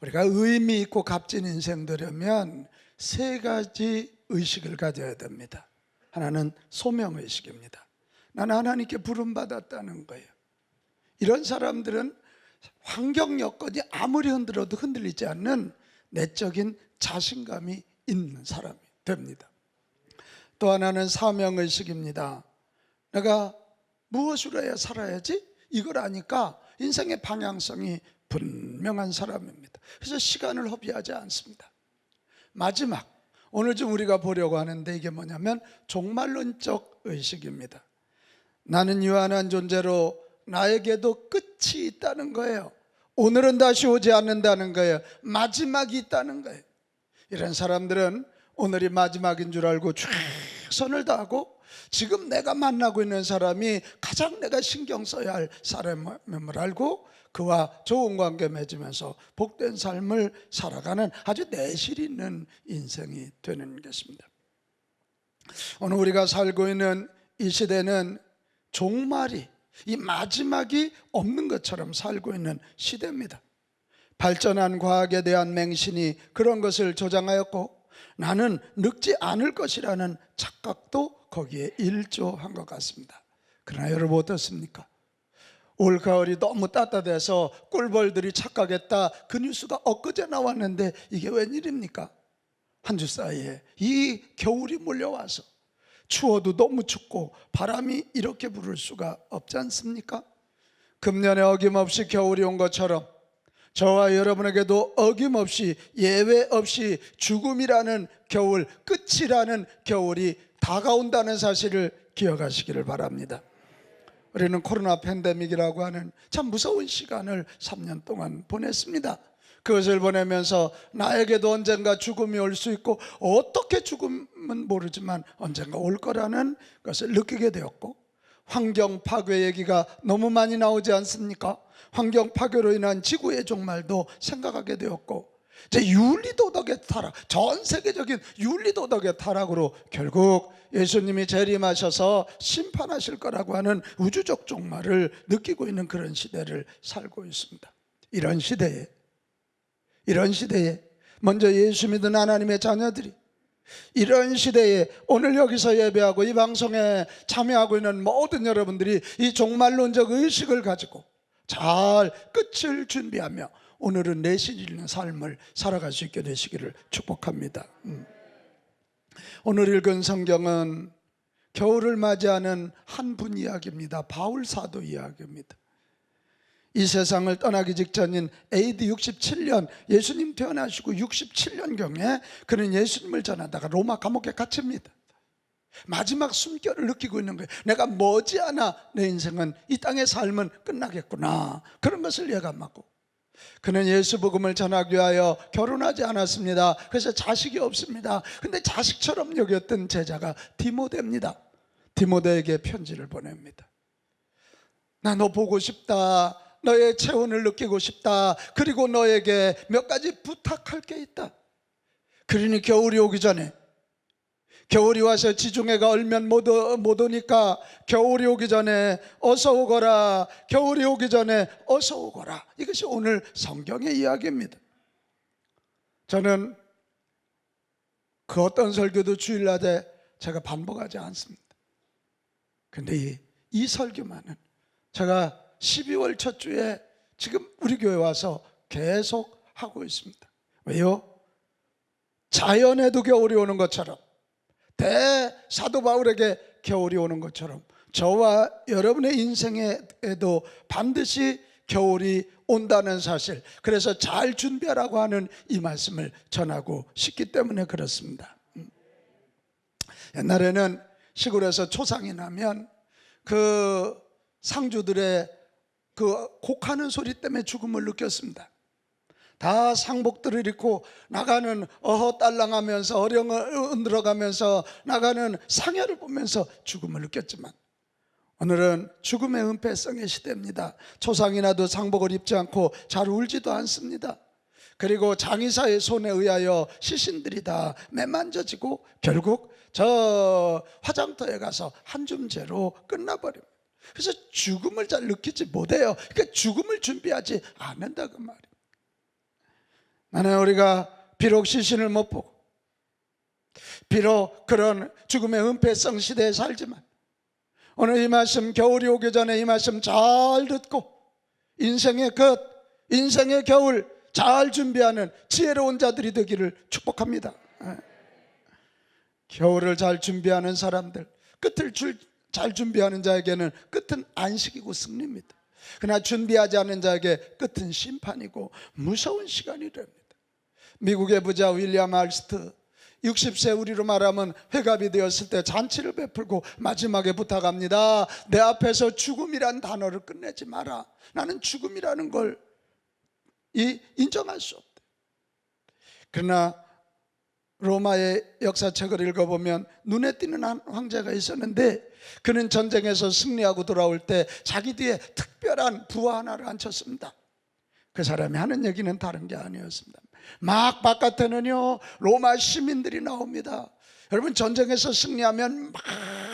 우리가 의미 있고 값진 인생 되려면 세 가지 의식을 가져야 됩니다. 하나는 소명의식입니다. 나는 하나님께 부름받았다는 거예요. 이런 사람들은 환경 여건이 아무리 흔들어도 흔들리지 않는 내적인 자신감이 있는 사람이 됩니다. 또 하나는 사명의식입니다. 내가 무엇으로 해야 살아야지? 이걸 아니까 인생의 방향성이 분명한 사람입니다. 그래서 시간을 허비하지 않습니다. 마지막, 오늘 좀 우리가 보려고 하는데 이게 뭐냐면 종말론적 의식입니다. 나는 유한한 존재로 나에게도 끝이 있다는 거예요. 오늘은 다시 오지 않는다는 거예요. 마지막이 있다는 거예요. 이런 사람들은 오늘이 마지막인 줄 알고 최선을 다하고 지금 내가 만나고 있는 사람이 가장 내가 신경 써야 할 사람임을 알고 그와 좋은 관계 맺으면서 복된 삶을 살아가는 아주 내실 있는 인생이 되는 것입니다. 오늘 우리가 살고 있는 이 시대는 종말이, 이 마지막이 없는 것처럼 살고 있는 시대입니다. 발전한 과학에 대한 맹신이 그런 것을 조장하였고 나는 늙지 않을 것이라는 착각도 거기에 일조한 것 같습니다. 그러나 여러분 어떻습니까? 올 가을이 너무 따뜻해서 꿀벌들이 착각했다, 그 뉴스가 엊그제 나왔는데 이게 웬일입니까? 한 주 사이에 이 겨울이 몰려와서 추워도 너무 춥고 바람이 이렇게 불을 수가 없지 않습니까? 금년에 어김없이 겨울이 온 것처럼 저와 여러분에게도 어김없이 예외 없이 죽음이라는 겨울, 끝이라는 겨울이 다가온다는 사실을 기억하시기를 바랍니다. 우리는 코로나 팬데믹이라고 하는 참 무서운 시간을 3년 동안 보냈습니다. 그것을 보내면서 나에게도 언젠가 죽음이 올 수 있고 어떻게 죽음은 모르지만 언젠가 올 거라는 것을 느끼게 되었고, 환경 파괴 얘기가 너무 많이 나오지 않습니까? 환경 파괴로 인한 지구의 종말도 생각하게 되었고, 이제 윤리도덕의 타락, 전 세계적인 윤리도덕의 타락으로 결국 예수님이 재림하셔서 심판하실 거라고 하는 우주적 종말을 느끼고 있는 그런 시대를 살고 있습니다. 이런 시대에 먼저 예수 믿은 하나님의 자녀들이, 이런 시대에 오늘 여기서 예배하고 이 방송에 참여하고 있는 모든 여러분들이 이 종말론적 의식을 가지고 잘 끝을 준비하며 오늘은 내실 있는 삶을 살아갈 수 있게 되시기를 축복합니다. 오늘 읽은 성경은 겨울을 맞이하는 한 분 이야기입니다. 바울 사도 이야기입니다. 이 세상을 떠나기 직전인 AD 67년, 예수님 태어나시고 67년경에 그는 예수님을 전하다가 로마 감옥에 갇힙니다. 마지막 숨결을 느끼고 있는 거예요. 내가 머지않아 내 인생은, 이 땅의 삶은 끝나겠구나, 그런 것을 예감하고, 그는 예수 복음을 전하기 위하여 결혼하지 않았습니다. 그래서 자식이 없습니다. 근데 자식처럼 여겼던 제자가 디모데입니다. 디모데에게 편지를 보냅니다. 나 너 보고 싶다, 너의 체온을 느끼고 싶다, 그리고 너에게 몇 가지 부탁할 게 있다. 그러니 겨울이 오기 전에, 겨울이 와서 지중해가 얼면 못 오니까 겨울이 오기 전에 어서 오거라, 겨울이 오기 전에 어서 오거라. 이것이 오늘 성경의 이야기입니다. 저는 그 어떤 설교도 주일날에 제가 반복하지 않습니다. 근데 이 설교만은 제가 12월 첫 주에 지금 우리 교회 와서 계속 하고 있습니다. 왜요? 자연에도 겨울이 오는 것처럼, 대사도 바울에게 겨울이 오는 것처럼 저와 여러분의 인생에도 반드시 겨울이 온다는 사실, 그래서 잘 준비하라고 하는 이 말씀을 전하고 싶기 때문에 그렇습니다. 옛날에는 시골에서 초상이 나면 그 상주들의 그 곡하는 소리 때문에 죽음을 느꼈습니다. 다 상복들을 입고 나가는 어허딸랑하면서 어령을 흔들어가면서 나가는 상여를 보면서 죽음을 느꼈지만, 오늘은 죽음의 은폐성의 시대입니다. 초상이 나도 상복을 입지 않고 잘 울지도 않습니다. 그리고 장의사의 손에 의하여 시신들이 다 매만져지고 결국 저 화장터에 가서 한줌재로 끝나버립니다. 그래서 죽음을 잘 느끼지 못해요. 그러니까 죽음을 준비하지 않는다 그 말이에요. 나는 우리가 비록 시신을 못 보고 비록 그런 죽음의 은폐성 시대에 살지만 오늘 이 말씀, 겨울이 오기 전에 이 말씀 잘 듣고 인생의 끝, 인생의 겨울 잘 준비하는 지혜로운 자들이 되기를 축복합니다. 겨울을 잘 준비하는 사람들, 끝을 잘 준비하는 자에게는 끝은 안식이고 승리입니다. 그러나 준비하지 않은 자에게 끝은 심판이고 무서운 시간이 됩니다. 미국의 부자 윌리엄 알스트, 60세 우리로 말하면 회갑이 되었을 때 잔치를 베풀고 마지막에 부탁합니다. 내 앞에서 죽음이란 단어를 끝내지 마라. 나는 죽음이라는 걸 인정할 수 없다. 그러나 로마의 역사책을 읽어보면 눈에 띄는 한 황제가 있었는데 그는 전쟁에서 승리하고 돌아올 때 자기 뒤에 특별한 부하 하나를 앉혔습니다. 그 사람이 하는 얘기는 다른 게 아니었습니다. 막 바깥에는요 로마 시민들이 나옵니다. 여러분, 전쟁에서 승리하면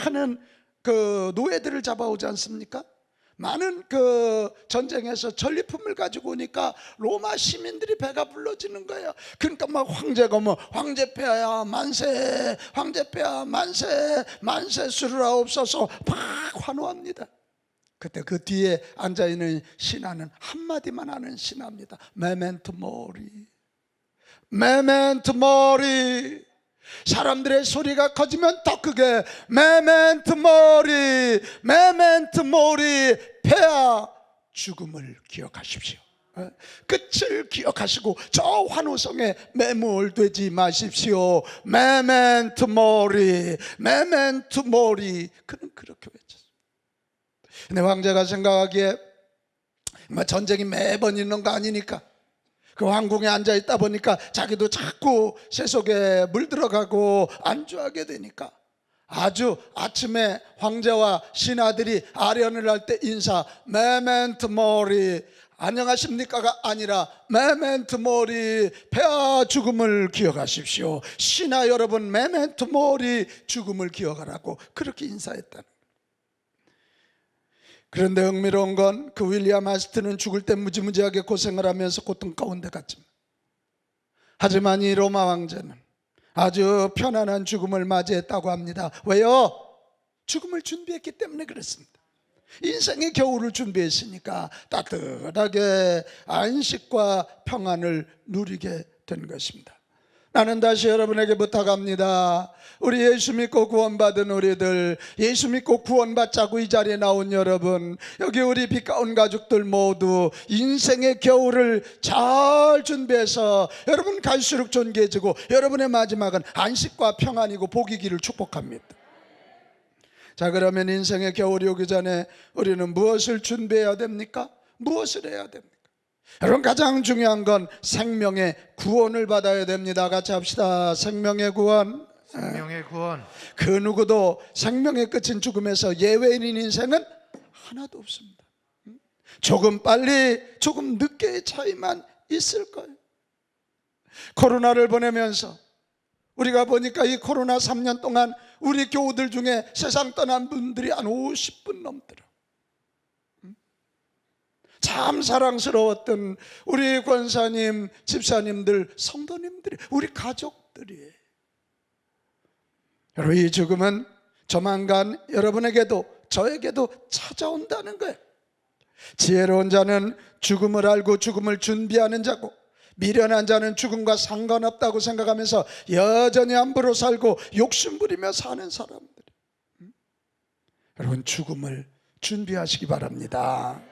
많은 그 노예들을 잡아오지 않습니까? 많은 그 전쟁에서 전리품을 가지고 오니까 로마 시민들이 배가 불러지는 거예요. 그러니까 막 황제가 뭐 황제폐하야 만세, 황제폐하 만세, 만세 수르라옵소서 막 환호합니다. 그때 그 뒤에 앉아있는 신하는 한마디만 하는 신하입니다. 메멘토 모리, 메멘토 모리. 사람들의 소리가 커지면 더 크게 메멘토 모리, 메멘토 모리. 폐하, 죽음을 기억하십시오. 끝을 기억하시고 저 환호성에 매몰되지 마십시오. 메멘토 모리, 메멘토 모리. 그는 그렇게 외쳤습니다. 근데 황제가 생각하기에 전쟁이 매번 있는 거 아니니까 그 왕궁에 앉아있다 보니까 자기도 자꾸 쇠속에 물들어가고 안주하게 되니까 아주 아침에 황제와 신하들이 아련을 할 때 인사, 메멘토 모리, 안녕하십니까가 아니라 메멘토 모리, 폐하 죽음을 기억하십시오. 신하 여러분, 메멘토 모리, 죽음을 기억하라고 그렇게 인사했다는. 그런데 흥미로운 건 그 윌리엄 알스트는 죽을 때 무지무지하게 고생을 하면서 고통 가운데 갔지만, 하지만 이 로마 왕제는 아주 편안한 죽음을 맞이했다고 합니다. 왜요? 죽음을 준비했기 때문에 그렇습니다. 인생의 겨울을 준비했으니까 따뜻하게 안식과 평안을 누리게 된 것입니다. 나는 다시 여러분에게 부탁합니다. 우리 예수 믿고 구원받은 우리들, 예수 믿고 구원받자고 이 자리에 나온 여러분, 여기 우리 빛가운 가족들 모두 인생의 겨울을 잘 준비해서 여러분 갈수록 존귀해지고 여러분의 마지막은 안식과 평안이고 복이기를 축복합니다. 자, 그러면 인생의 겨울이 오기 전에 우리는 무엇을 준비해야 됩니까? 무엇을 해야 됩니까? 여러분, 가장 중요한 건 생명의 구원을 받아야 됩니다. 같이 합시다. 생명의 구원. 생명의 구원. 그 누구도 생명의 끝인 죽음에서 예외인 인생은 하나도 없습니다. 조금 빨리 조금 늦게의 차이만 있을 거예요. 코로나를 보내면서 우리가 보니까 이 코로나 3년 동안 우리 교우들 중에 세상 떠난 분들이 한 50분 넘더라. 참 사랑스러웠던 우리 권사님, 집사님들, 성도님들이, 우리 가족들이. 여러분, 이 죽음은 조만간 여러분에게도 저에게도 찾아온다는 거예요. 지혜로운 자는 죽음을 알고 죽음을 준비하는 자고, 미련한 자는 죽음과 상관없다고 생각하면서 여전히 함부로 살고 욕심부리며 사는 사람들. 여러분, 죽음을 준비하시기 바랍니다.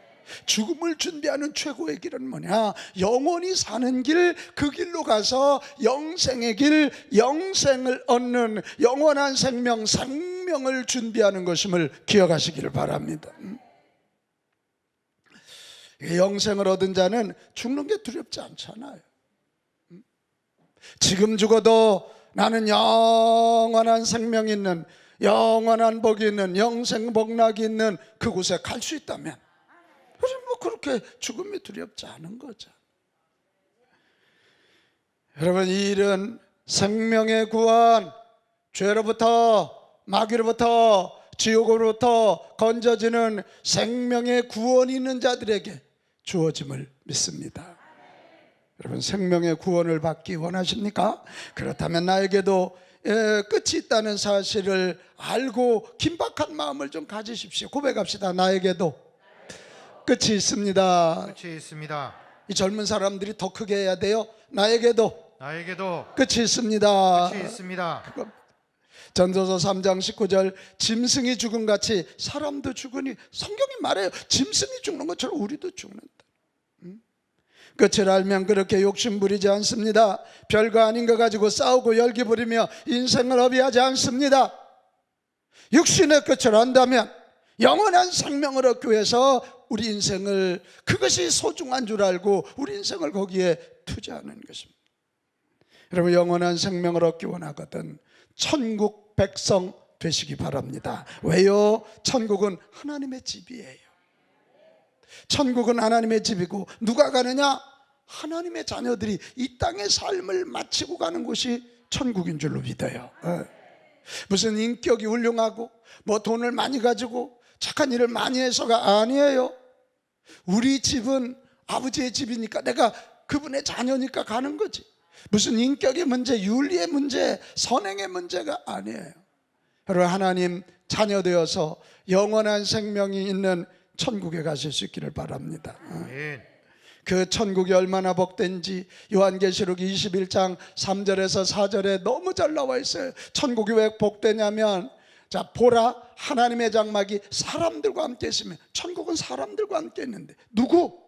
죽음을 준비하는 최고의 길은 뭐냐? 영원히 사는 길, 그 길로 가서 영생의 길, 영생을 얻는 영원한 생명, 생명을 준비하는 것임을 기억하시기를 바랍니다. 영생을 얻은 자는 죽는 게 두렵지 않잖아요. 지금 죽어도 나는 영원한 생명이 있는, 영원한 복이 있는, 영생 복락이 있는 그곳에 갈 수 있다면 뭐 그렇게 죽음이 두렵지 않은 거죠. 여러분, 이 일은 생명의 구원, 죄로부터, 마귀로부터, 지옥으로부터 건져지는 생명의 구원이 있는 자들에게 주어짐을 믿습니다. 여러분, 생명의 구원을 받기 원하십니까? 그렇다면 나에게도 끝이 있다는 사실을 알고 긴박한 마음을 좀 가지십시오. 고백합시다. 나에게도 끝이 있습니다. 끝이 있습니다. 이 젊은 사람들이 더 크게 해야 돼요. 나에게도 끝이 있습니다. 끝이 있습니다. 전도서 3장 19절, 짐승이 죽은 같이 사람도 죽으니, 성경이 말해요. 짐승이 죽는 것처럼 우리도 죽는다. 끝을 알면 그렇게 욕심 부리지 않습니다. 별거 아닌 거 가지고 싸우고 열기 부리며 인생을 허비하지 않습니다. 육신의 끝을 안다면 영원한 생명을 얻기 위해서 우리 인생을, 그것이 소중한 줄 알고 우리 인생을 거기에 투자하는 것입니다. 여러분, 영원한 생명을 얻기 원하거든 천국 백성 되시기 바랍니다. 왜요? 천국은 하나님의 집이에요. 천국은 하나님의 집이고, 누가 가느냐? 하나님의 자녀들이 이 땅의 삶을 마치고 가는 곳이 천국인 줄로 믿어요. 무슨 인격이 훌륭하고 뭐 돈을 많이 가지고 착한 일을 많이 해서가 아니에요. 우리 집은 아버지의 집이니까 내가 그분의 자녀니까 가는 거지. 무슨 인격의 문제, 윤리의 문제, 선행의 문제가 아니에요. 여러분, 하나님 자녀 되어서 영원한 생명이 있는 천국에 가실 수 있기를 바랍니다. 그 천국이 얼마나 복된지 요한계시록 21장 3절에서 4절에 너무 잘 나와 있어요. 천국이 왜 복되냐면, 자, 보라, 하나님의 장막이 사람들과 함께 있으면, 천국은 사람들과 함께 있는데, 누구?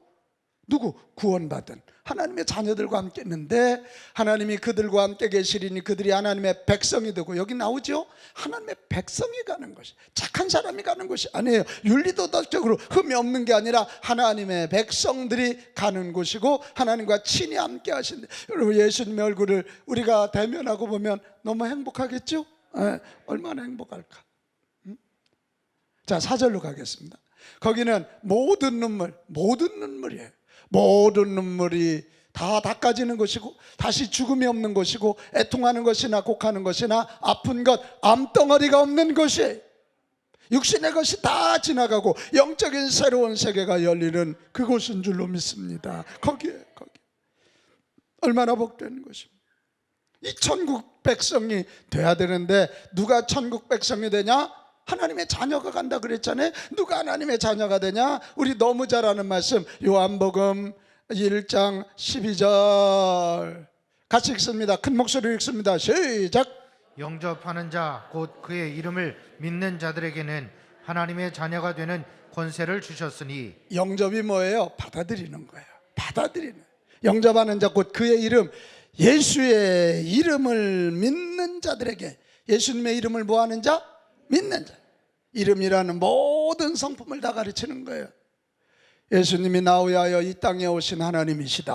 구원받은 하나님의 자녀들과 함께 있는데, 하나님이 그들과 함께 계시리니 그들이 하나님의 백성이 되고, 여기 나오죠? 하나님의 백성이 가는 것이, 착한 사람이 가는 것이 아니에요. 윤리도덕적으로 흠이 없는 게 아니라 하나님의 백성들이 가는 곳이고, 하나님과 친히 함께 하신대. 여러분, 예수님의 얼굴을 우리가 대면하고 보면 너무 행복하겠죠? 얼마나 행복할까? 자, 4절로 가겠습니다. 거기는 모든 눈물이에요. 모든 눈물이 다 닦아지는 것이고, 다시 죽음이 없는 것이고, 애통하는 것이나 곡하는 것이나 아픈 것, 암덩어리가 없는 것이, 육신의 것이 다 지나가고 영적인 새로운 세계가 열리는 그곳인 줄로 믿습니다. 거기 얼마나 복되는 것입니다. 이 천국 백성이 돼야 되는데, 누가 천국 백성이 되냐? 하나님의 자녀가 간다 그랬잖아요. 누가 하나님의 자녀가 되냐? 우리 너무 잘 아는 말씀, 요한복음 1장 12절 같이 읽습니다. 큰 목소리로 읽습니다. 시작. 영접하는 자 곧 그의 이름을 믿는 자들에게는 하나님의 자녀가 되는 권세를 주셨으니. 영접이 뭐예요? 받아들이는 거예요. 받아들이는. 영접하는 자 곧 그의 이름, 예수의 이름을 믿는 자들에게, 예수님의 이름을 뭐하는 자? 믿는 자. 이름이라는 모든 성품을 다 가르치는 거예요. 예수님이 나 위하여 이 땅에 오신 하나님이시다.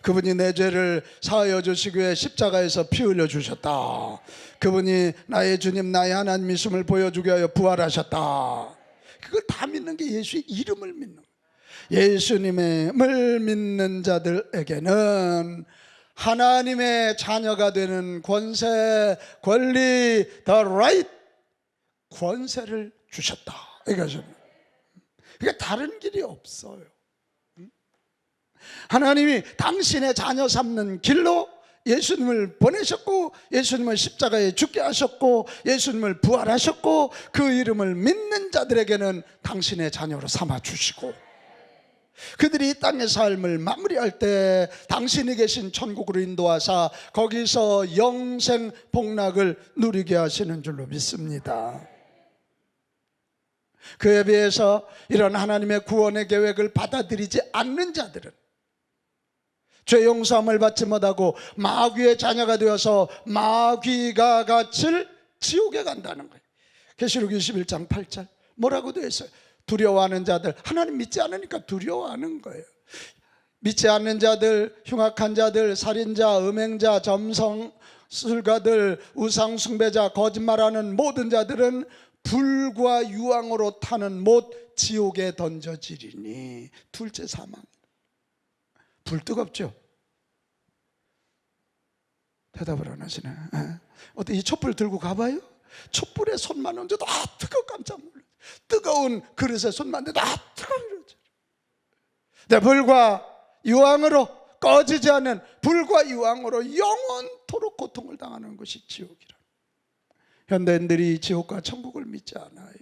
그분이 내 죄를 사하여 주시기 위해 십자가에서 피 흘려 주셨다. 그분이 나의 주님, 나의 하나님이심을 보여주기 위하여 부활하셨다. 그걸 다 믿는 게 예수의 이름을 믿는 거예요. 예수님을 믿는 자들에게는 하나님의 자녀가 되는 권세, 권리, the right, 권세를 주셨다. 이거죠. 그러니까 다른 길이 없어요. 하나님이 당신의 자녀 삼는 길로 예수님을 보내셨고, 예수님을 십자가에 죽게 하셨고, 예수님을 부활하셨고, 그 이름을 믿는 자들에게는 당신의 자녀로 삼아주시고, 그들이 이 땅의 삶을 마무리할 때 당신이 계신 천국으로 인도하사 거기서 영생 복락을 누리게 하시는 줄로 믿습니다. 그에 비해서 이런 하나님의 구원의 계획을 받아들이지 않는 자들은 죄 용서함을 받지 못하고 마귀의 자녀가 되어서 마귀가 갇힐 지옥에 간다는 거예요. 계시록 21장 8절 뭐라고 되어 있어요? 두려워하는 자들, 하나님 믿지 않으니까 두려워하는 거예요. 믿지 않는 자들, 흉악한 자들, 살인자, 음행자, 점성술가들, 우상숭배자, 거짓말하는 모든 자들은 불과 유황으로 타는 못 지옥에 던져지리니. 둘째 사망. 불 뜨겁죠? 대답을 안 하시네. 어때, 이 촛불 들고 가봐요? 촛불에 손만 얹어도 뜨거워, 깜짝 놀라. 뜨거운 그릇에 손만 대도 뜨거워. 내 불과 유황으로 꺼지지 않는 불과 유황으로 영원토록 고통을 당하는 것이 지옥이라. 현대인들이 지옥과 천국을 믿지 않아요.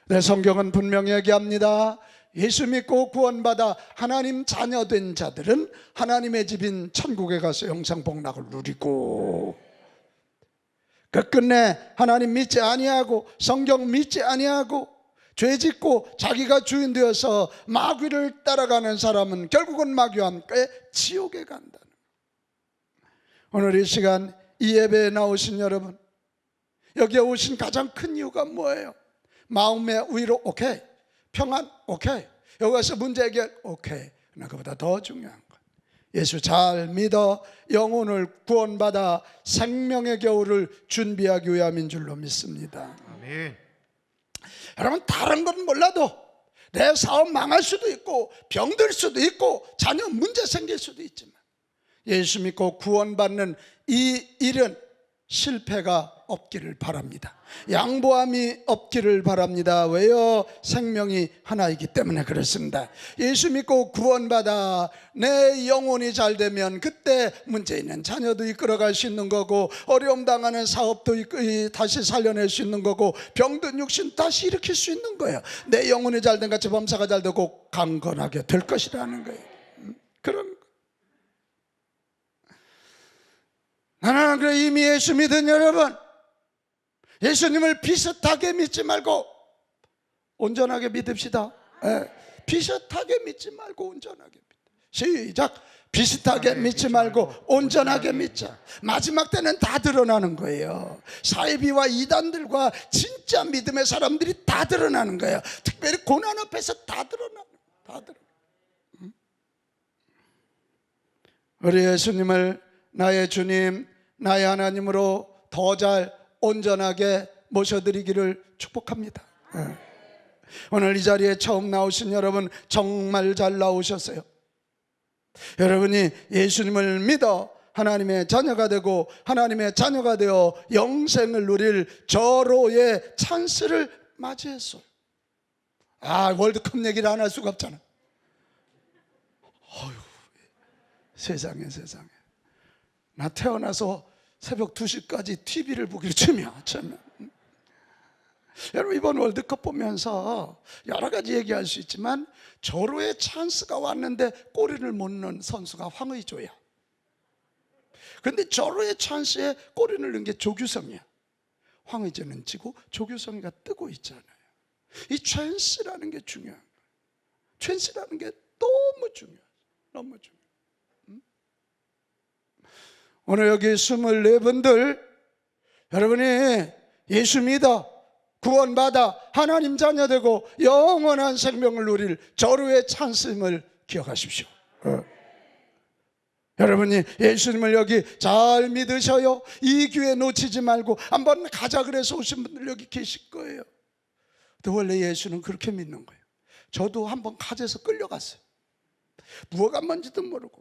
내 성경은 분명히 얘기합니다. 예수 믿고 구원받아 하나님 자녀된 자들은 하나님의 집인 천국에 가서 영생 복락을 누리고, 끝끝내 하나님 믿지 아니하고 성경 믿지 아니하고 죄짓고 자기가 주인 되어서 마귀를 따라가는 사람은 결국은 마귀와 함께 지옥에 간다는 거예요. 오늘 이 시간 이 예배에 나오신 여러분, 여기에 오신 가장 큰 이유가 뭐예요? 마음의 위로 오케이, 평안 오케이, 여기 와서 문제 해결 오케이. 그러나 그보다 더 중요한 건 예수 잘 믿어 영혼을 구원받아 생명의 겨울을 준비하기 위함인 줄로 믿습니다. 아멘. 여러분, 다른 건 몰라도 내 사업 망할 수도 있고 병들 수도 있고 자녀 문제 생길 수도 있지만 예수 믿고 구원받는 이 일은 실패가 없기를 바랍니다. 양보함이 없기를 바랍니다. 왜요? 생명이 하나이기 때문에 그렇습니다. 예수 믿고 구원받아 내 영혼이 잘 되면 그때 문제 있는 자녀도 이끌어갈 수 있는 거고, 어려움 당하는 사업도 다시 살려낼 수 있는 거고, 병든 육신 다시 일으킬 수 있는 거예요. 내 영혼이 잘 된 같이 범사가 잘 되고 강건하게 될 것이라는 거예요. 그런 거. 나는 그래 이미 예수 믿은 여러분, 예수님을 비슷하게 믿지 말고 온전하게 믿읍시다. 비슷하게 믿지 말고 온전하게 믿. 시작. 비슷하게 믿지 말고 온전하게 믿자. 마지막 때는 다 드러나는 거예요. 사이비와 이단들과 진짜 믿음의 사람들이 다 드러나는 거예요. 특별히 고난 앞에서 다 드러나는 거예요. 우리 예수님을 나의 주님, 나의 하나님으로 더 잘 온전하게 모셔드리기를 축복합니다. 오늘 이 자리에 처음 나오신 여러분, 정말 잘 나오셨어요. 여러분이 예수님을 믿어 하나님의 자녀가 되고 하나님의 자녀가 되어 영생을 누릴 절호의 찬스를 맞이했어요. 월드컵 얘기를 안 할 수가 없잖아. 세상에. 나 태어나서 새벽 2시까지 TV를 보기로 참여. 여러분, 이번 월드컵 보면서 여러 가지 얘기할 수 있지만 절호의 찬스가 왔는데 골을 못 넣은 선수가 황의조야. 그런데 절호의 찬스에 골을 넣은 게 조규성이야. 황의조는 지고 조규성이가 뜨고 있잖아요. 이 찬스라는 게 중요한 거예요. 찬스라는 게 너무 중요해요. 너무 중요해요. 오늘 여기 24분들, 여러분이 예수 믿어 구원받아 하나님 자녀 되고 영원한 생명을 누릴 절호의 찬스임을 기억하십시오. 여러분이 예수님을 여기 잘 믿으셔요. 이 기회 놓치지 말고 한번 가자 그래서 오신 분들 여기 계실 거예요. 근데 원래 예수는 그렇게 믿는 거예요. 저도 한번 가져서 끌려갔어요. 뭐가 뭔지도 모르고.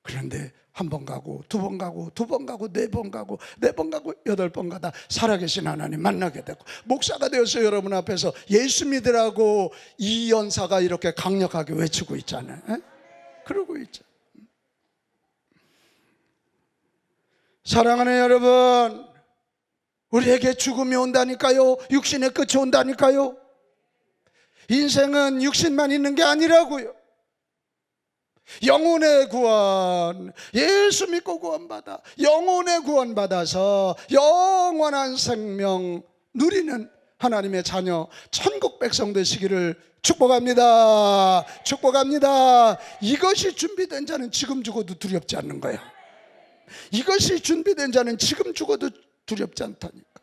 그런데 한 번 가고 두 번 가고 두 번 가고 네 번 가고 8번 가다 살아계신 하나님 만나게 되고, 목사가 되어서 여러분 앞에서 예수 믿으라고 이 연사가 이렇게 강력하게 외치고 있잖아요. 그러고 있죠. 사랑하는 여러분, 우리에게 죽음이 온다니까요. 육신의 끝이 온다니까요. 인생은 육신만 있는 게 아니라고요. 영혼의 구원, 예수 믿고 구원받아 영혼의 구원받아서 영원한 생명 누리는 하나님의 자녀, 천국 백성 되시기를 축복합니다. 축복합니다. 이것이 준비된 자는 지금 죽어도 두렵지 않는 거야. 이것이 준비된 자는 지금 죽어도 두렵지 않다니까.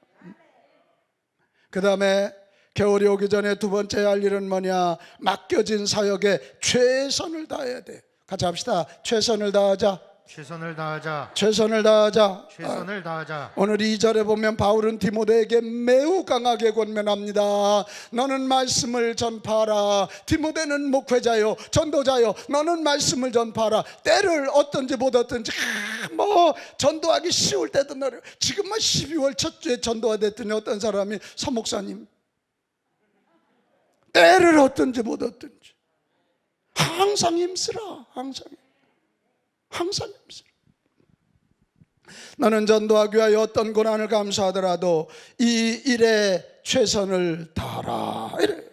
그 다음에 겨울이 오기 전에 두 번째 할 일은 뭐냐? 맡겨진 사역에 최선을 다해야 돼. 같이 합시다. 최선을 다하자. 최선을 다하자. 최선을 다하자. 최선을 다하자. 오늘 2절에 보면 바울은 디모데에게 매우 강하게 권면합니다. 너는 말씀을 전파하라. 디모데는 목회자요, 전도자요. 너는 말씀을 전파하라. 때를 어떤지 못 어떤지 전도하기 쉬울 때도 어려워. 지금 12월 첫 주에 전도가 됐더니 어떤 사람이 서목사님, 때를 어떤지 못 어떤지 항상 힘쓰라. 항상 힘쓰라. 나는 전도하기 위하여 어떤 고난을 감수하더라도 이 일에 최선을 다하라. 이래.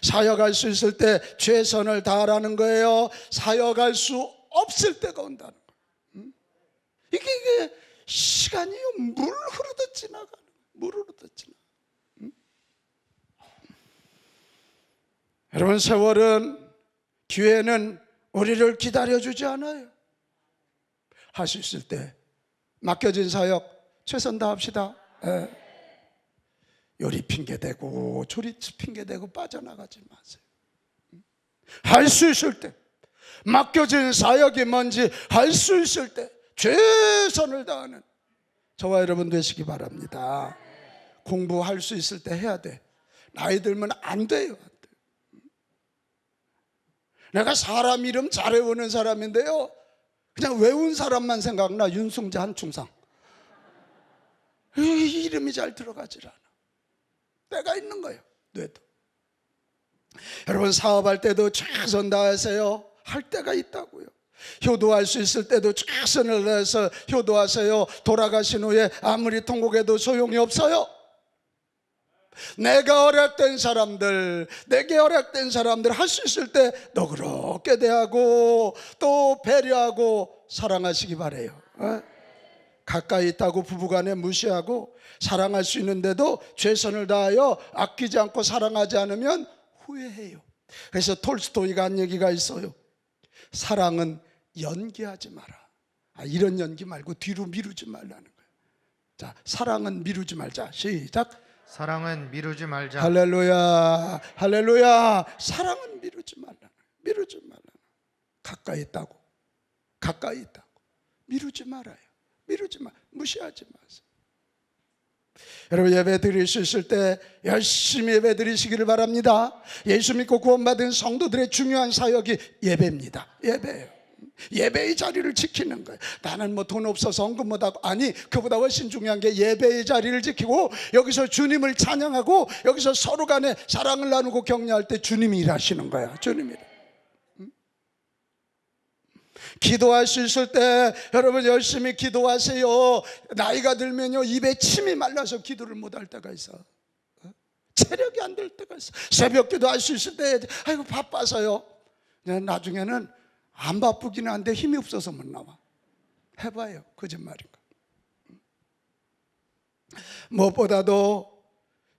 사역할 수 있을 때 최선을 다하라는 거예요. 사역할 수 없을 때가 온다는 거예요. 이게 시간이요, 물 흐르듯 지나가는 거예요. 물 흐르듯 지나가는 거예요. 여러분, 세월은, 기회는 우리를 기다려주지 않아요. 할 수 있을 때 맡겨진 사역 최선 다합시다. 요리 핑계대고 조리 핑계대고 빠져나가지 마세요. 할 수 있을 때, 맡겨진 사역이 뭔지 할 수 있을 때 최선을 다하는 저와 여러분 되시기 바랍니다. 공부할 수 있을 때 해야 돼. 나이 들면 안 돼요. 내가 사람 이름 잘 외우는 사람인데요, 그냥 외운 사람만 생각나. 윤승재, 한충상. 이름이 잘 들어가질 않아. 때가 있는 거예요, 뇌도. 여러분, 사업할 때도 최선 다하세요. 할 때가 있다고요. 효도할 수 있을 때도 최선을 다해서 효도하세요. 돌아가신 후에 아무리 통곡해도 소용이 없어요. 내게 허락된 사람들 할 수 있을 때 너그럽게 대하고 또 배려하고 사랑하시기 바래요. 가까이 있다고 부부간에 무시하고 사랑할 수 있는데도 최선을 다하여 아끼지 않고 사랑하지 않으면 후회해요. 그래서 톨스토이가 한 얘기가 있어요. 사랑은 연기하지 마라. 이런 연기 말고 뒤로 미루지 말라는 거예요. 자, 사랑은 미루지 말자. 시작. 사랑은 미루지 말자. 할렐루야, 할렐루야. 사랑은 미루지 말라는 거예요. 미루지 말라는 거예요. 가까이 있다고 미루지 말아요. 미루지 마, 무시하지 마세요. 여러분, 예배 드릴 수 있을 때 열심히 예배 드리시기를 바랍니다. 예수 믿고 구원받은 성도들의 중요한 사역이 예배입니다. 예배예요. 예배의 자리를 지키는 거예요. 나는 뭐 돈 없어서 헌금 못하고, 아니, 그보다 훨씬 중요한 게 예배의 자리를 지키고 여기서 주님을 찬양하고 여기서 서로 간에 사랑을 나누고 격려할 때 주님이 일하시는 거야. 주님이. 기도할 수 있을 때 여러분 열심히 기도하세요. 나이가 들면요, 입에 침이 말라서 기도를 못할 때가 있어. 체력이 안 될 때가 있어. 새벽 기도할 수 있을 때 아이고 바빠서요. 나중에는 안 바쁘긴 한데 힘이 없어서 못 나와. 해봐요. 거짓말인가. 무엇보다도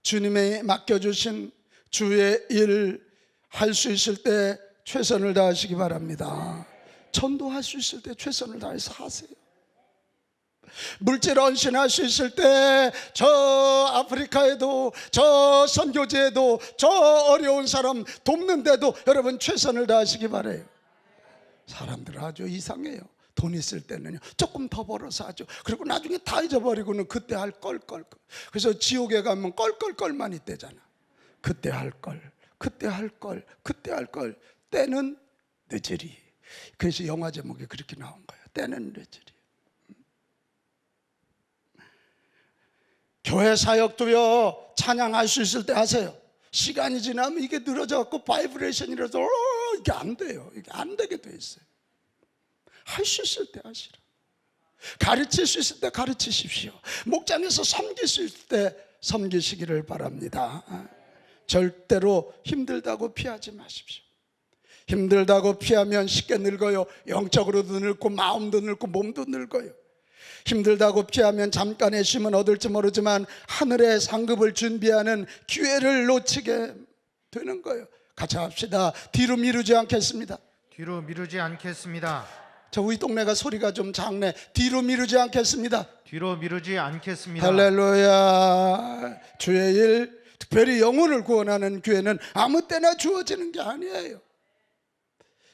주님의 맡겨주신 주의 일 할 수 있을 때 최선을 다하시기 바랍니다. 전도할 수 있을 때 최선을 다해서 하세요. 물질 헌신할 수 있을 때 저 아프리카에도, 저 선교지에도, 저 어려운 사람 돕는데도 여러분 최선을 다하시기 바라요. 사람들 아주 이상해요. 돈 있을 때는요 조금 더 벌어서 하죠. 그리고 나중에 다 잊어버리고는 그때 할 걸. 그래서 지옥에 가면 껄껄껄만 있대잖아. 그때 할 걸. 때는 늦으리. 그래서 영화 제목이 그렇게 나온 거예요. 때는 늦으리. 교회 사역도요, 찬양할 수 있을 때 하세요. 시간이 지나면 이게 늘어져 갖고 바이브레이션이라서 이게 안 돼요. 이게 안 되게 돼 있어요. 할 수 있을 때 하시라. 가르칠 수 있을 때 가르치십시오. 목장에서 섬길 수 있을 때 섬기시기를 바랍니다. 절대로 힘들다고 피하지 마십시오. 힘들다고 피하면 쉽게 늙어요. 영적으로도 늙고 마음도 늙고 몸도 늙어요. 힘들다고 피하면 잠깐의 쉼은 얻을지 모르지만 하늘의 상급을 준비하는 기회를 놓치게 되는 거예요. 같이 합시다. 뒤로 미루지 않겠습니다. 뒤로 미루지 않겠습니다. 저 우리 동네가 소리가 좀 작네. 뒤로 미루지 않겠습니다. 뒤로 미루지 않겠습니다. 할렐루야. 주의 일, 특별히 영혼을 구원하는 기회는 아무 때나 주어지는 게 아니에요.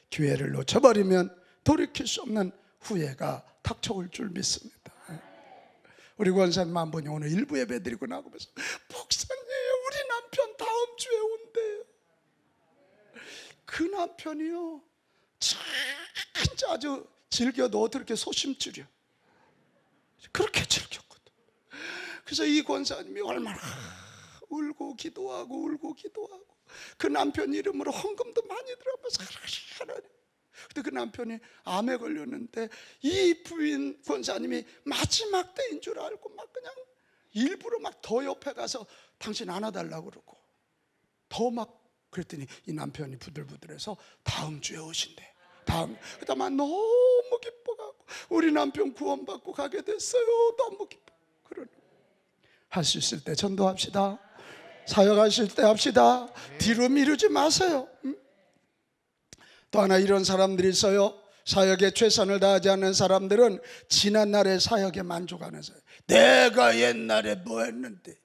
기회를 놓쳐버리면 돌이킬 수 없는 후회가 닥쳐올 줄 믿습니다. 우리 권사님 한 분이 오늘 일부 예배 드리고 나가면서 목사님, 우리 남편 다음 주에 온대요. 그 남편이요 진짜 아주 즐겨도 어떻게 소심줄여 그렇게 즐겼거든. 그래서 이 권사님이 얼마나 울고 기도하고 그 남편 이름으로 헌금도 많이 들어가면서 하나님. 근데 그 남편이 암에 걸렸는데 이 부인 권사님이 마지막 때인 줄 알고 막 그냥 일부러 막 더 옆에 가서 당신 안아달라고 그러고 더 막 그랬더니 이 남편이 부들부들해서 다음 주에 오신대. 그다음에 너무 기뻐가고 우리 남편 구원받고 가게 됐어요. 너무 기뻐. 그러는 할 수 있을 때 전도합시다. 사역하실 때 합시다. 뒤로 미루지 마세요. 또 하나 이런 사람들이 있어요. 사역에 최선을 다하지 않는 사람들은 지난 날의 사역에 만족하는 사람. 내가 옛날에 뭐 했는데,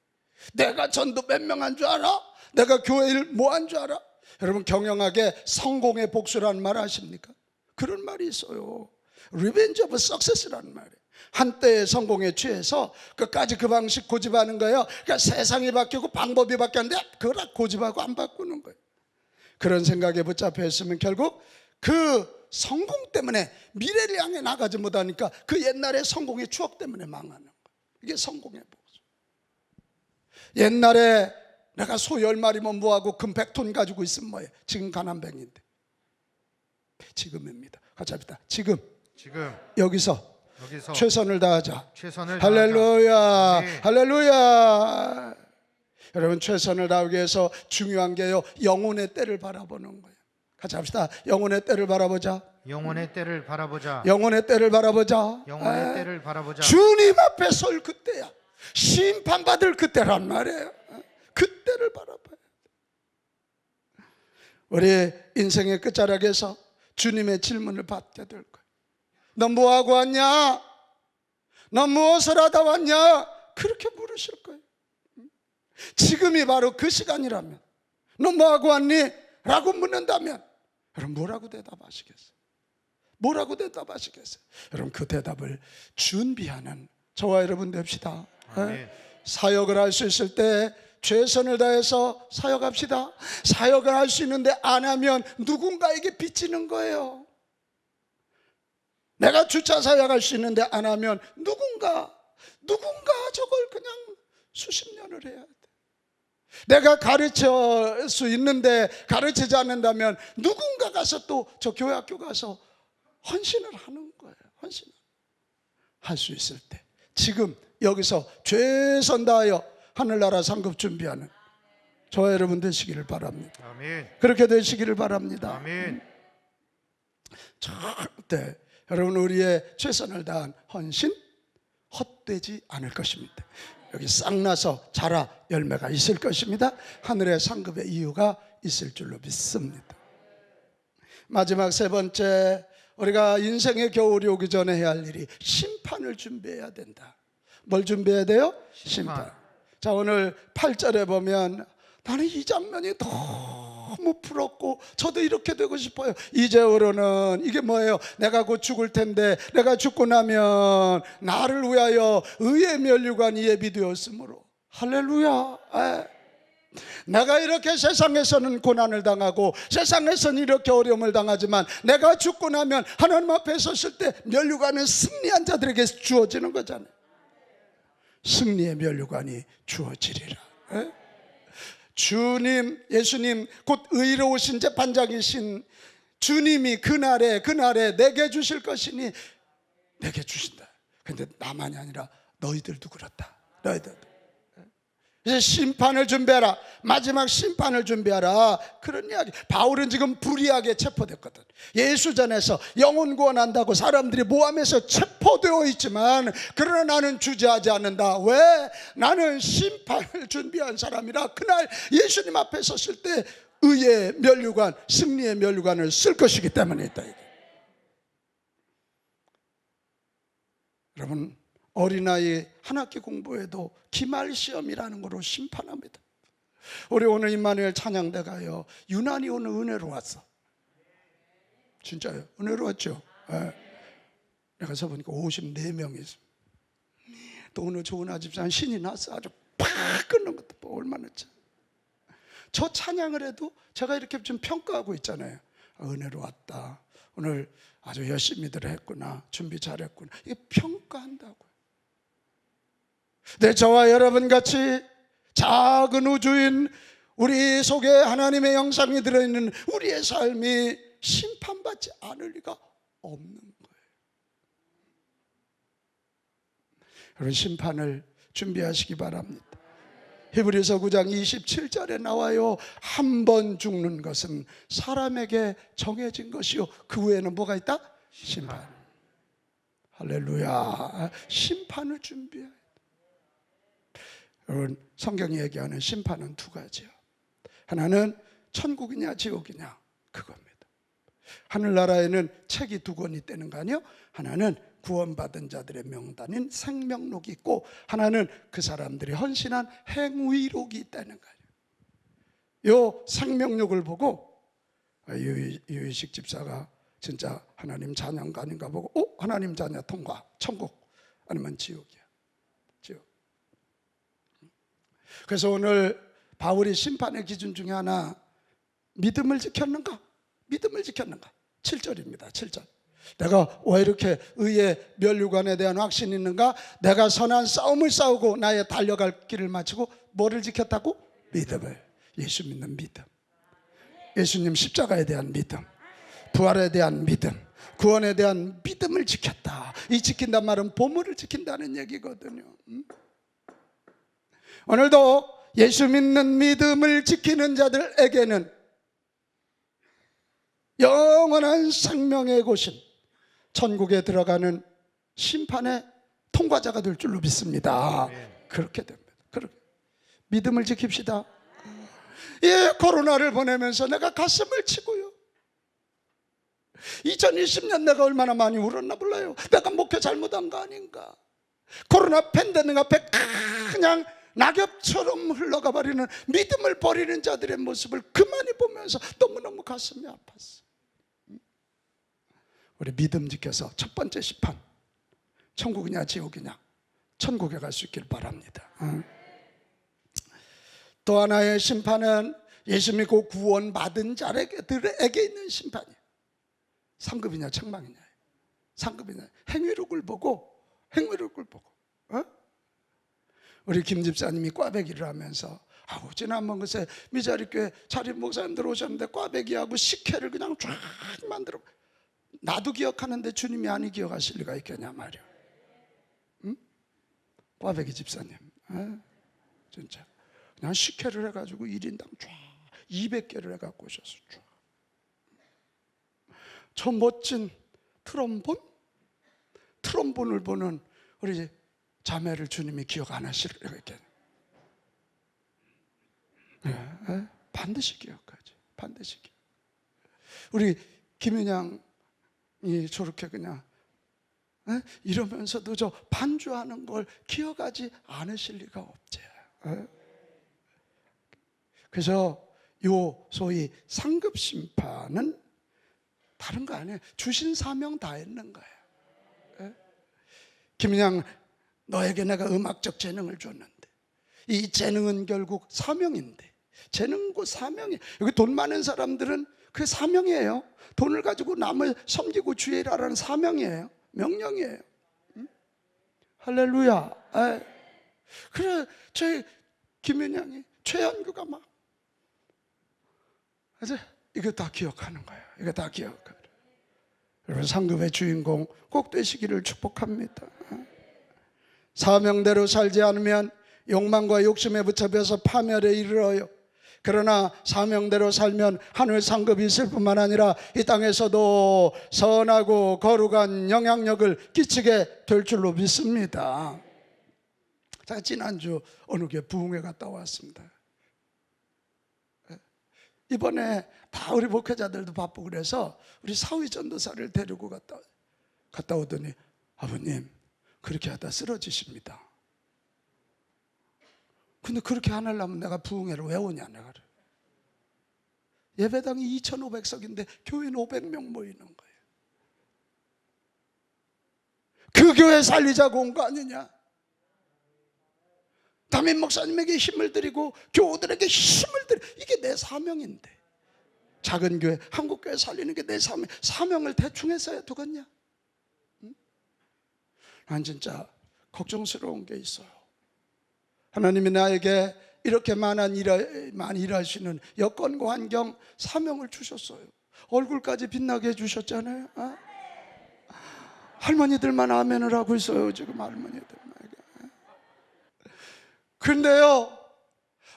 내가 전도 몇 명 한 줄 알아? 내가 교회 일 뭐 한 줄 알아? 여러분 경영학에 성공의 복수라는 말 아십니까? 그런 말이 있어요. Revenge of Success라는 말이에요. 한때의 성공에 취해서 끝까지 그 방식 고집하는 거예요. 그러니까 세상이 바뀌고 방법이 바뀌었는데 그걸 고집하고 안 바꾸는 거예요. 그런 생각에 붙잡혀 있으면 결국 그 성공 때문에 미래를 향해 나가지 못하니까 그 옛날의 성공의 추억 때문에 망하는 거예요. 이게 성공의 복수. 옛날에 내가 소 10마리면 뭐하고 금 100톤 가지고 있으면 뭐예요? 지금 가난뱅인데. 지금입니다. 같이 합시다. 지금 여기서 최선을 다하자. 할렐루야. 네. 할렐루야. 여러분 최선을 다하기 위해서 중요한 게요, 영혼의 때를 바라보는 거예요. 같이 합시다. 영혼의 때를 바라보자. 영혼의 때를 바라보자. 영혼의 때를 바라보자. 영혼의 때를 바라보자. 주님 앞에 설 그때야. 심판받을 그때란 말이에요. 그때를 바라봐요. 우리 인생의 끝자락에서 주님의 질문을 받게 될 거예요. 너 뭐하고 왔냐? 너 무엇을 하다 왔냐? 그렇게 물으실 거예요. 지금이 바로 그 시간이라면, 너 뭐하고 왔니? 라고 묻는다면 여러분 뭐라고 대답하시겠어요? 뭐라고 대답하시겠어요? 여러분 그 대답을 준비하는 저와 여러분 됩시다. 사역을 할 수 있을 때 최선을 다해서 사역합시다. 사역을 할 수 있는데 안 하면 누군가에게 빚지는 거예요. 내가 주차 사역할 수 있는데 안 하면 누군가 저걸 그냥 수십 년을 해야 돼. 내가 가르칠 수 있는데 가르치지 않는다면 누군가 가서 또 저 교회학교 가서 헌신을 하는 거예요. 헌신을 할 수 있을 때 지금 여기서 최선 다하여 하늘나라 상급 준비하는 저와 여러분 되시기를 바랍니다. 아멘. 그렇게 되시기를 바랍니다. 아멘. 절대 여러분 우리의 최선을 다한 헌신 헛되지 않을 것입니다. 여기 싹나서 자라 열매가 있을 것입니다. 하늘의 상급의 이유가 있을 줄로 믿습니다. 마지막 세 번째, 우리가 인생의 겨울이 오기 전에 해야 할 일이 심판을 준비해야 된다. 뭘 준비해야 돼요? 심판. 자, 오늘 8절에 보면 나는 이 장면이 너무 부럽고 저도 이렇게 되고 싶어요. 이제부로는 이게 뭐예요? 내가 곧 죽을 텐데 내가 죽고 나면 나를 위하여 의의 면류관이 예비되었으므로 할렐루야. 내가 이렇게 세상에서는 고난을 당하고 세상에서는 이렇게 어려움을 당하지만 내가 죽고 나면 하나님 앞에 섰을 때 면류관은 승리한 자들에게 주어지는 거잖아요. 승리의 면류관이 주어지리라. 주님, 예수님 곧 의로우신 재판장이신 주님이 그날에 내게 주실 것이니 내게 주신다. 근데 나만이 아니라 너희들도 그렇다. 너희들도. 이제 심판을 준비하라. 마지막 심판을 준비하라. 그런 이야기. 바울은 지금 불의하게 체포됐거든. 예수전에서 영혼 구원한다고 사람들이 모함해서 체포되어 있지만 그러나 나는 주저하지 않는다. 왜? 나는 심판을 준비한 사람이라 그날 예수님 앞에 섰을 때 의의 면류관, 승리의 면류관을 쓸 것이기 때문에 있다. 여러분 어린아이 한 학기 공부에도 기말시험이라는 거로 심판합니다. 우리 오늘 임마누엘 찬양대 가요. 유난히 오늘 은혜로 왔어. 진짜요. 은혜로 왔죠. 내가 서 보니까 54명이 있습니다. 또 오늘 좋은 아집산 신이 났어. 아주 팍 끊는 것도 뭐 얼마나 저 찬양을 해도 제가 이렇게 좀 평가하고 있잖아요. 은혜로 왔다. 오늘 아주 열심히들 했구나. 준비 잘했구나. 이게 평가한다고요. 네, 저와 여러분 같이 작은 우주인 우리 속에 하나님의 영상이 들어있는 우리의 삶이 심판받지 않을 리가 없는 거예요. 여러분, 심판을 준비하시기 바랍니다. 히브리서 9장 27절에 나와요. 한 번 죽는 것은 사람에게 정해진 것이요, 그 후에는 뭐가 있다? 심판. 할렐루야. 심판을 준비해야 돼. 여러분, 성경이 얘기하는 심판은 두 가지요. 하나는 천국이냐 지옥이냐, 그겁니다. 하늘나라에는 책이 두 권이 있다는 거 아니요? 하나는 구원받은 자들의 명단인 생명록이 있고, 하나는 그 사람들이 헌신한 행위록이 있다는 거예요. 요 생명록을 보고 유희식 집사가 진짜 하나님 자녀인가 아닌가 보고, 하나님 자녀 통과, 천국, 아니면 지옥이야, 지옥. 그래서 오늘 바울이 심판의 기준 중에 하나, 믿음을 지켰는가? 믿음을 지켰는가? 7절입니다. 7절. 내가 왜 이렇게 의의 면류관에 대한 확신이 있는가? 내가 선한 싸움을 싸우고 나의 달려갈 길을 마치고 뭐를 지켰다고? 믿음을. 예수 믿는 믿음, 예수님 십자가에 대한 믿음, 부활에 대한 믿음, 구원에 대한 믿음을 지켰다. 이 지킨단 말은 보물을 지킨다는 얘기거든요. 오늘도 예수 믿는 믿음을 지키는 자들에게는 영원한 생명의 곳인 천국에 들어가는 심판의 통과자가 될 줄로 믿습니다. 그렇게 됩니다. 그렇게 믿음을 지킵시다. 예, 코로나를 보내면서 내가 가슴을 치고요, 2020년 내가 얼마나 많이 울었나 몰라요. 내가 목회 잘못한 거 아닌가? 코로나 팬데믹 앞에 그냥 낙엽처럼 흘러가 버리는, 믿음을 버리는 자들의 모습을 그만이 보면서 너무너무 가슴이 아팠어. 우리 믿음 지켜서 첫 번째 심판, 천국이냐 지옥이냐, 천국에 갈 수 있길 바랍니다. 또 하나의 심판은 예수 믿고 구원받은 자들에게 있는 심판이에요. 상급이냐 책망이냐, 상급이냐. 행위록을 보고, 행위록을 보고. 우리 김 집사님이 꽈배기를 하면서, 지난번 글쎄 미자리교회 자립 목사님들 오셨는데 꽈배기하고 식혜를 그냥 쫙 만들어. 나도 기억하는데 주님이 아니 기억하실 리가 있겠냐 말이야. 응? 꽈배기 집사님, 진짜 그냥 식혜를 해가지고 1인당 쫙 200개를 해갖고 오셨어. 쫙. 저 멋진 트럼본을 보는 우리 자매를 주님이 기억 안 하실 리가 있겠냐. 반드시 기억하지. 반드시 기억. 우리 김윤양이 저렇게 그냥 이러면서도 저 반주하는 걸 기억하지 않으실 리가 없지. 그래서 요 소위 상급 심판은 다른 거 아니에요. 주신 사명 다 했는 거예요. 김윤양, 너에게 내가 음악적 재능을 줬는데 이 재능은 결국 사명인데, 재능과 사명이, 여기 돈 많은 사람들은 그게 사명이에요. 돈을 가지고 남을 섬기고 주의 일하라는 사명이에요. 명령이에요. 할렐루야. 그래, 저희 김윤양이, 최연규가 막 이거 다 기억하는 거예요. 이거 다 기억하는. 여러분, 상급의 주인공 꼭 되시기를 축복합니다. 사명대로 살지 않으면 욕망과 욕심에 붙잡혀서 파멸에 이르러요. 그러나 사명대로 살면 하늘 상급이 있을 뿐만 아니라 이 땅에서도 선하고 거룩한 영향력을 끼치게 될 줄로 믿습니다. 제가 지난주 어느 교회 부흥회 갔다 왔습니다. 이번에 다 우리 목회자들도 바쁘고 그래서 우리 사위 전도사를 데리고 갔다 오더니, 아버님 그렇게 하다 쓰러지십니다. 근데 그렇게 안 하려면 내가 부흥회를 왜 오냐, 내가. 예배당이 2,500석인데 교회는 500명 모이는 거예요. 그 교회 살리자고 온 거 아니냐. 담임 목사님에게 힘을 드리고 교우들에게 힘을 드리고, 이게 내 사명인데, 작은 교회, 한국교회 살리는 게 내 사명을 대충 했어야 되겠냐? 난 진짜 걱정스러운 게 있어요. 하나님이 나에게 이렇게 많이 일하시는 여건과 환경, 사명을 주셨어요. 얼굴까지 빛나게 해주셨잖아요. 할머니들만 아멘을 하고 있어요, 지금 할머니들만. 근데요,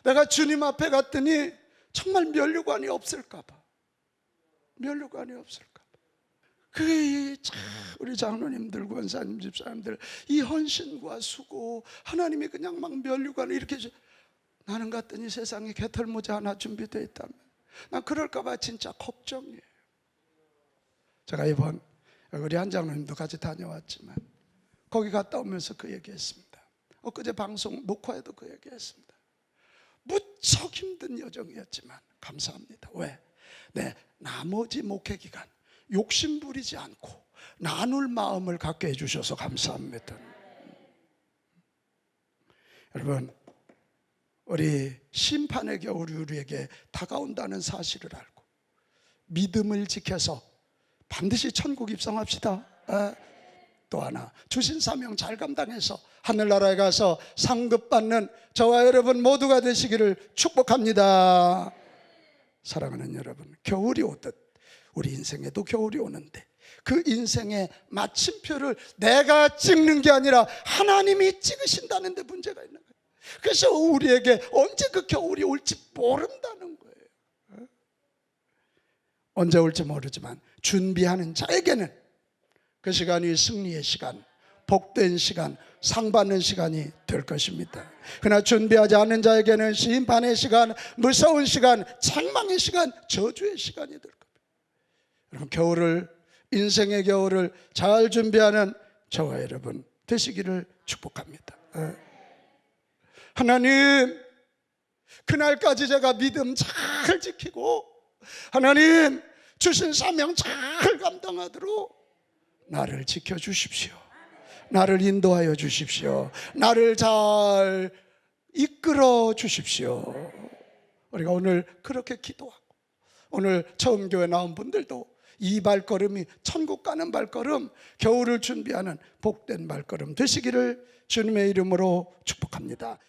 내가 주님 앞에 갔더니 정말 면류관이 없을까봐. 우리 장로님들, 권사님, 집사님들 이 헌신과 수고, 하나님이 그냥 막 면류관을 이렇게 나는 갔더니 세상에 개털모자 하나 준비되어 있다면 난 그럴까봐 진짜 걱정이에요. 제가 이번 우리 한 장로님도 같이 다녀왔지만 거기 갔다 오면서 그 얘기했습니다. 엊그제 방송 녹화에도 그 얘기했습니다. 무척 힘든 여정이었지만 감사합니다. 왜? 네, 나머지 목회 기간 욕심 부리지 않고 나눌 마음을 갖게 해주셔서 감사합니다. 여러분, 우리 심판의 겨울이 우리에게 다가온다는 사실을 알고 믿음을 지켜서 반드시 천국 입성합시다. 또 하나, 주신 사명 잘 감당해서 하늘나라에 가서 상급 받는 저와 여러분 모두가 되시기를 축복합니다. 사랑하는 여러분, 겨울이 오듯 우리 인생에도 겨울이 오는데 그 인생의 마침표를 내가 찍는 게 아니라 하나님이 찍으신다는 데 문제가 있는 거예요. 그래서 우리에게 언제 그 겨울이 올지 모른다는 거예요. 언제 올지 모르지만 준비하는 자에게는 그 시간이 승리의 시간, 복된 시간, 상 받는 시간이 될 것입니다. 그러나 준비하지 않는 자에게는 심판의 시간, 무서운 시간, 책망의 시간, 저주의 시간이 될 겁니다. 여러분, 겨울을, 인생의 겨울을 잘 준비하는 저와 여러분 되시기를 축복합니다. 하나님, 그날까지 제가 믿음 잘 지키고 하나님 주신 사명 잘 감당하도록 나를 지켜주십시오. 나를 인도하여 주십시오. 나를 잘 이끌어 주십시오. 우리가 오늘 그렇게 기도하고, 오늘 처음 교회 나온 분들도 이 발걸음이 천국 가는 발걸음, 겨울을 준비하는 복된 발걸음 되시기를 주님의 이름으로 축복합니다.